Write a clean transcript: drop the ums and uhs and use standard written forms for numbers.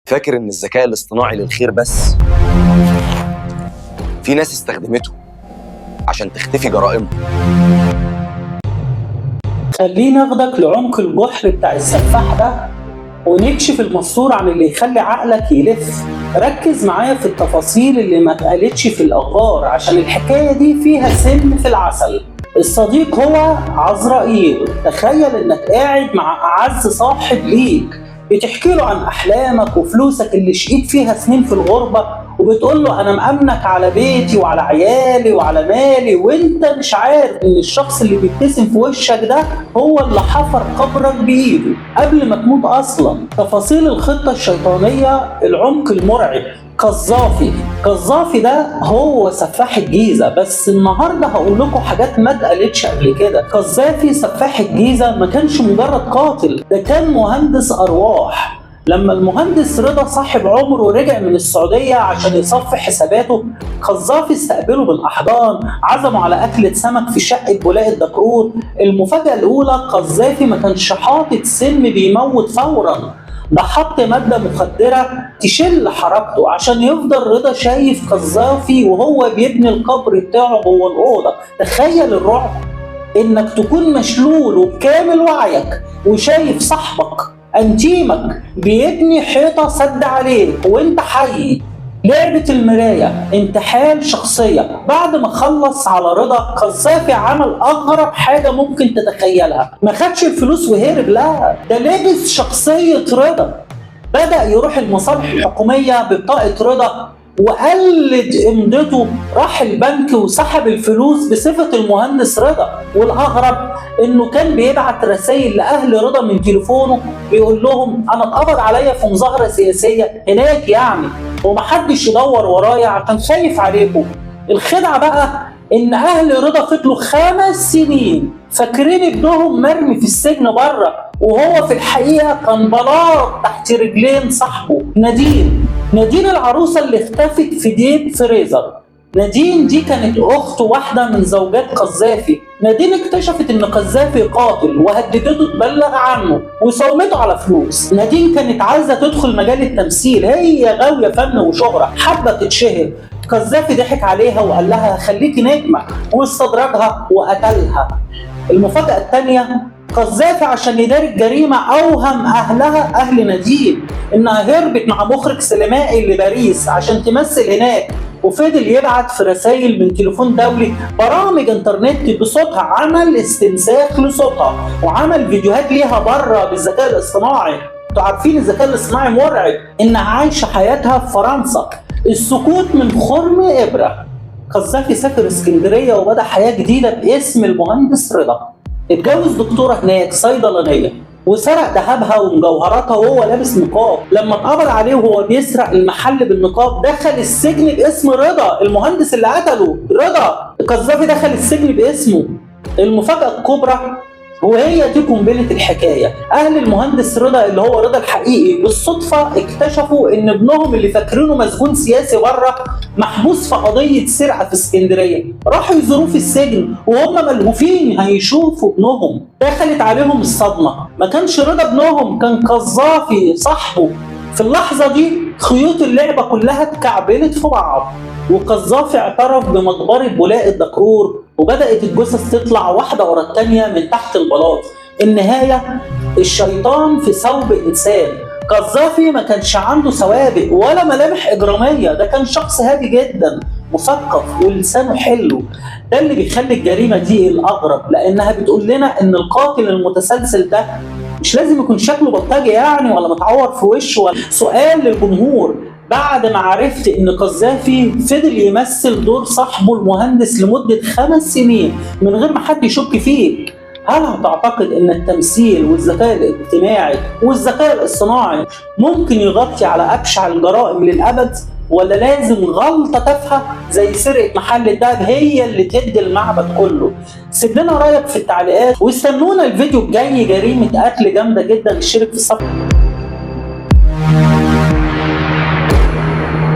فاكر إن الذكاء الاصطناعي للخير بس؟ في ناس استخدمته عشان تختفي جرائمها. خليني اخدك لعمق الجحر بتاع السفاح ده ونكشف المستور عن اللي يخلي عقلك يلف. ركز معايا في التفاصيل اللي ما اتقالتش في الاخبار عشان الحكايه دي فيها سم في العسل. الصديق هو عزرائيل. تخيل انك قاعد مع اعز صاحب ليك بتحكي له عن احلامك وفلوسك اللي شقيت فيها سنين في الغربه، وبتقول له انا مأمنك على بيتي وعلى عيالي وعلى مالي، وانت مش عارف ان الشخص اللي بيبتسم في وشك ده هو اللي حفر قبرك بايده قبل ما تموت اصلا. تفاصيل الخطه الشيطانيه، العمق المرعب. قذافي ده هو سفاح الجيزه، بس النهارده هقول لكم حاجات ما اتقالتش قبل كده. قذافي سفاح الجيزه ما كانش مجرد قاتل، ده كان مهندس ارواح. لما المهندس رضا صاحب عمره رجع من السعودية عشان يصفي حساباته، قذافي استقبله بالأحضان، عزمه على أكلة سمك في شقة بولاق الدكرور. المفاجأة الأولى، قذافي ما كانش حاطط سم بيموت فورا، ده حط مادة مخدرة تشل حركته عشان يفضل رضا شايف قذافي وهو بيبني القبر بتاعه جوه الأوضة. تخيل الرعب، إنك تكون مشلول وبكامل وعيك وشايف صاحبك انتيمك بيبني حيطه سد عليك وانت حي. لعبه المرايه، انتحال شخصيه. بعد ما خلص على رضا، قذافي عمل اغرب حاجه ممكن تتخيلها. ما خدش الفلوس وهرب، لا، ده لبس شخصيه رضا. بدأ يروح المصالح الحكوميه ببطاقه رضا وقلد امضته، راح البنك وسحب الفلوس بصفة المهندس رضا. والأغرب إنه كان بيبعت رسائل لأهل رضا من تليفونه بيقول لهم أنا اتقبض عليا في مظاهرة سياسية هناك يعني، ومحدش يدور ورايا عشان خايف عليكم. الخدعة بقى إن أهل رضا فضلوا 5 سنين فاكرين ابنهم مرمي في السجن بره، وهو في الحقيقة كان بلاط تحت رجلين صاحبه نادين العروسة اللي اختفت في ديب فريزر. نادين دي كانت أخت واحدة من زوجات قذافي. نادين اكتشفت إن قذافي قاتل وهددته تبلغ عنه وصومته على فلوس. نادين كانت عايزة تدخل مجال التمثيل، هي غاوية فن وشهرة، حابة تتشهر. قذافي ضحك عليها وقال لها خليكي نجمة، واستدرجها وقتلها. المفاجأة الثانية، قذافي عشان يداري الجريمة أوهم أهل نادين إنها هربت مع مخرج سينمائي لباريس عشان تمثل هناك، وفضل يبعت في رسائل من تليفون دولي برامج انترنت بصوتها، عمل استنساخ لصوتها وعمل فيديوهات ليها بره بالذكاء الاصطناعي. انتوا عارفين الذكاء الاصطناعي مرعب، إنها عايشة حياتها في فرنسا. السكوت من خرم إبرة. قذافي سافر اسكندرية وبدأ حياة جديدة باسم المهندس رضا. اتجوز دكتورة هناك صيدلانية وسرق ذهبها ومجوهراتها وهو لابس نقاب. لما اتقبض عليه وهو بيسرق المحل بالنقاب دخل السجن باسم رضا، المهندس اللي قتله رضا. قذافي دخل السجن باسمه. المفاجأة الكبرى وهي دي قنبلة الحكاية، أهل المهندس رضا اللي هو رضا الحقيقي بالصدفة اكتشفوا إن ابنهم اللي فاكرينه مسجون سياسي بره محبوس في قضية سرقة في اسكندرية. راحوا يزوروه في السجن وهم ملهوفين هيشوفوا ابنهم. دخلت عليهم الصدمة، ما كانش رضا ابنهم، كان قذافي صاحبه. في اللحظة دي خيوط اللعبة كلها اتكعبلت في بعض، وقذافي اعترف بمقبرة بولاق الدكرور، وبدأت الجثث تطلع واحدة ورا التانية من تحت البلاط. النهاية، الشيطان في ثوب إنسان. قذافي ما كانش عنده سوابق ولا ملامح إجرامية، ده كان شخص هادي جدا مثقف ولسانه حلو. ده اللي بيخلي الجريمة دي الأغرب، لأنها بتقول لنا إن القاتل المتسلسل ده مش لازم يكون شكله بلطجي يعني ولا متعور في وشه. سؤال للجمهور، بعد ما عرفت ان قذافي فضل يمثل دور صاحبه المهندس لمدة 5 سنين من غير ما حد يشك فيه، هل هتعتقد ان التمثيل والذكاء الاجتماعي والذكاء الاصطناعي ممكن يغطي على ابشع الجرائم للابد، ولا لازم غلطة تافهة زي سرقة محل الدهب هي اللي تهد المعبد كله؟ سيب لنا رأيك في التعليقات واستنونا الفيديو الجاي، جريمة قتل جامدة جدا. اشترك في الصفحة.